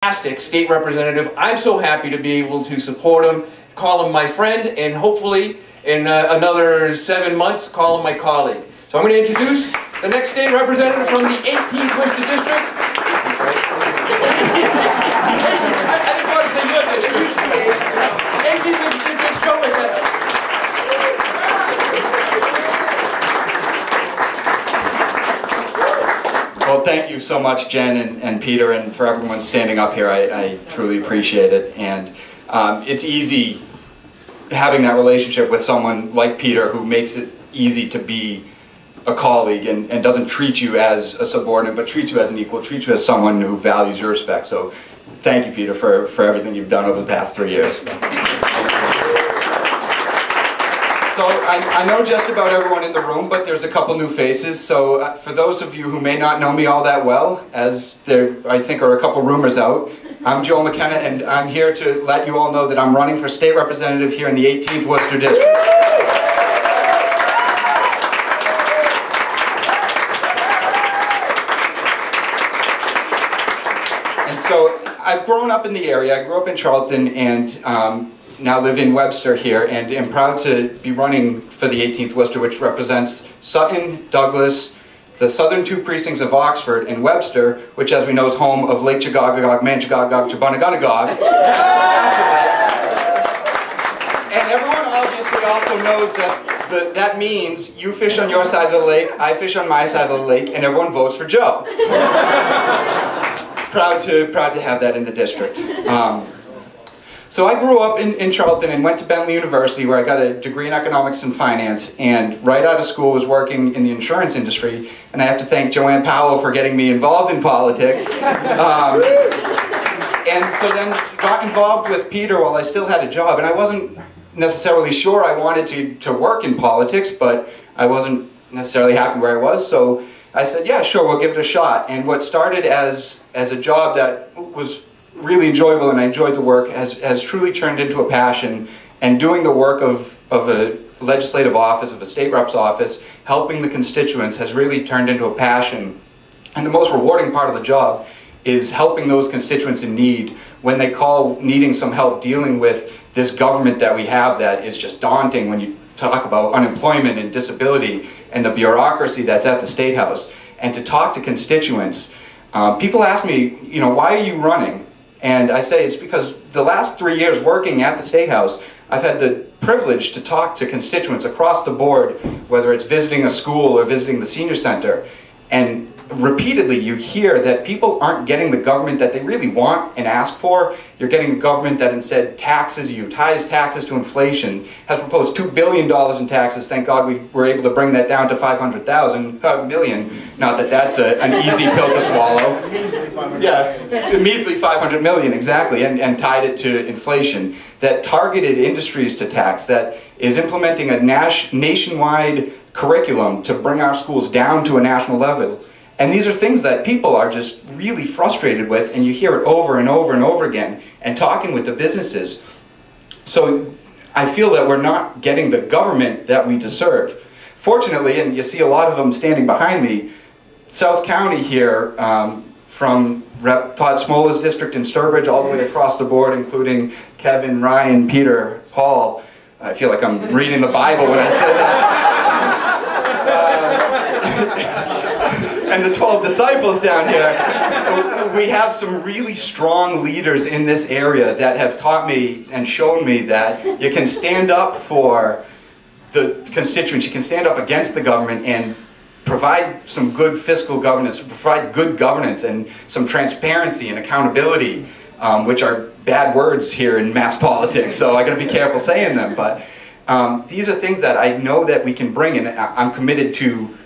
fantastic state representative. I'm so happy to be able to support him, call him my friend, and hopefully in another 7 months call him my colleague. So I'm going to introduce the next state representative from the 18th Worcester District. I didn't want to say your district. 18th Worcester District, Joe McKenna. Well, thank you so much, Jen and Peter, and for everyone standing up here. I truly appreciate it. And it's easy having that relationship with someone like Peter, who makes it easy to be a colleague and doesn't treat you as a subordinate, but treats you as an equal, treats you as someone who values your respect. So thank you, Peter, for everything you've done over the past 3 years. So I know just about everyone in the room, but there's a couple new faces. So for those of you who may not know me all that well, as there I think are a couple rumors out, I'm Joe McKenna, and I'm here to let you all know that I'm running for state representative here in the 18th Worcester District. And so I've grown up in the area. I grew up in Charlton and now live in Webster here, and am proud to be running for the 18th Worcester, which represents Sutton, Douglas, the southern 2 precincts of Oxford, and Webster, which, as we know, is home of Lake Chagagagog, Manchagagog, Chabunagunagog. And everyone obviously also knows that that means you fish on your side of the lake, I fish on my side of the lake, and everyone votes for Joe. Proud to have that in the district. So I grew up in Charlton and went to Bentley University, where I got a degree in economics and finance, and right out of school was working in the insurance industry, and I have to thank Joanne Powell for getting me involved in politics. And so then got involved with Peter while I still had a job, and I wasn't necessarily sure I wanted to work in politics, but I wasn't necessarily happy where I was, so I said, yeah, sure, we'll give it a shot. And what started as a job that was really enjoyable, and I enjoyed the work, has truly turned into a passion. And doing the work of a legislative office, of a state rep's office, helping the constituents, has really turned into a passion. And the most rewarding part of the job is helping those constituents in need when they call needing some help dealing with this government that we have that is just daunting when you talk about unemployment and disability and the bureaucracy that's at the State House. And to talk to constituents, people ask me, you know, why are you running? And I say it's because the last 3 years working at the State House, I've had the privilege to talk to constituents across the board, whether it's visiting a school or visiting the senior center, and repeatedly you hear that people aren't getting the government that they really want and ask for. You're getting a government that instead taxes you, ties taxes to inflation, has proposed $2 billion in taxes. Thank God we were able to bring that down to $500 million. Not that that's an easy pill to swallow. Yeah, a measly $500 million, exactly, and tied it to inflation. That targeted industries to tax, that is implementing a nationwide curriculum to bring our schools down to a national level. And these are things that people are just really frustrated with, and you hear it over and over and over again, and talking with the businesses. So I feel that we're not getting the government that we deserve. Fortunately, and you see a lot of them standing behind me, South County here, from Rep. Todd Smola's district in Sturbridge all the way across the board, including Kevin, Ryan, Peter, Paul. I feel like I'm reading the Bible when I say that. And the 12 disciples down here. We have some really strong leaders in this area that have taught me and shown me that you can stand up for the constituents, you can stand up against the government and provide some good fiscal governance, provide good governance and some transparency and accountability, which are bad words here in mass politics, so I gotta be careful saying them, but these are things that I know that we can bring, and I'm committed to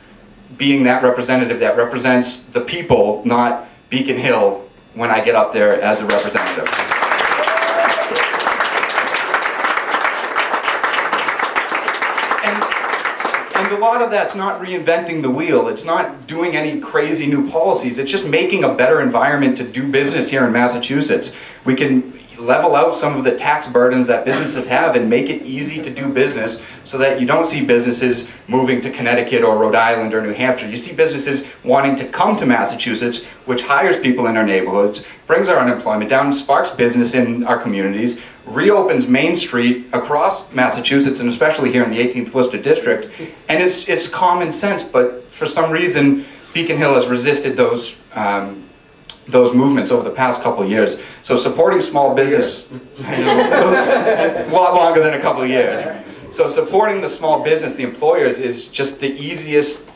being that representative that represents the people, not Beacon Hill, when I get up there as a representative. And a lot of that's not reinventing the wheel. It's not doing any crazy new policies. It's just making a better environment to do business here in Massachusetts. We can, level out some of the tax burdens that businesses have and make it easy to do business so that you don't see businesses moving to Connecticut or Rhode Island or New Hampshire. You see businesses wanting to come to Massachusetts, which hires people in our neighborhoods, brings our unemployment down, sparks business in our communities, reopens Main Street across Massachusetts and especially here in the 18th Worcester District. And it's common sense, but for some reason Beacon Hill has resisted those movements over the past couple of years. So supporting small business, a lot longer than a couple of years. So supporting the small business, the employers, is just the easiest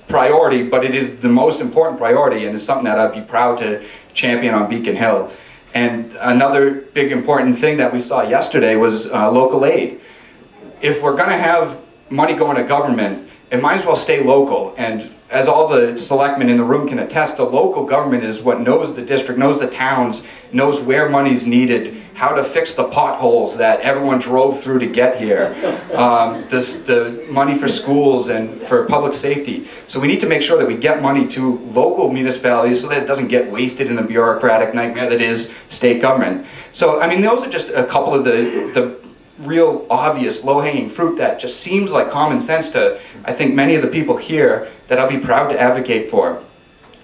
priority, but it is the most important priority, and it's something that I'd be proud to champion on Beacon Hill. And another big important thing that we saw yesterday was local aid. If we're going to have money going to government, it might as well stay local. And as all the selectmen in the room can attest, the local government is what knows the district, knows the towns, knows where money's needed, how to fix the potholes that everyone drove through to get here, the money for schools and for public safety. So we need to make sure that we get money to local municipalities so that it doesn't get wasted in the bureaucratic nightmare that is state government. So, I mean, those are just a couple of the real obvious low-hanging fruit that just seems like common sense to, I think, many of the people here that I'll be proud to advocate for.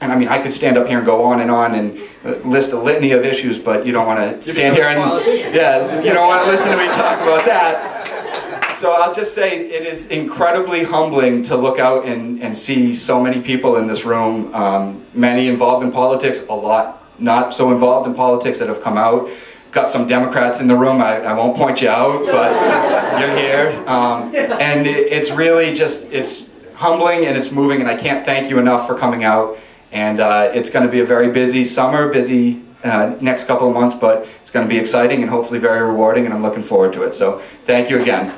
And I mean, I could stand up here and go on and list a litany of issues, but you don't want to stand here and, yeah, you don't want to listen to me talk about that. So I'll just say it is incredibly humbling to look out and see so many people in this room, many involved in politics, a lot not so involved in politics that have come out. Got some Democrats in the room, I won't point you out, but you're here. And it's really just, it's humbling and it's moving, and I can't thank you enough for coming out. And it's going to be a very busy summer, busy next couple of months, but it's going to be exciting and hopefully very rewarding, and I'm looking forward to it. So thank you again.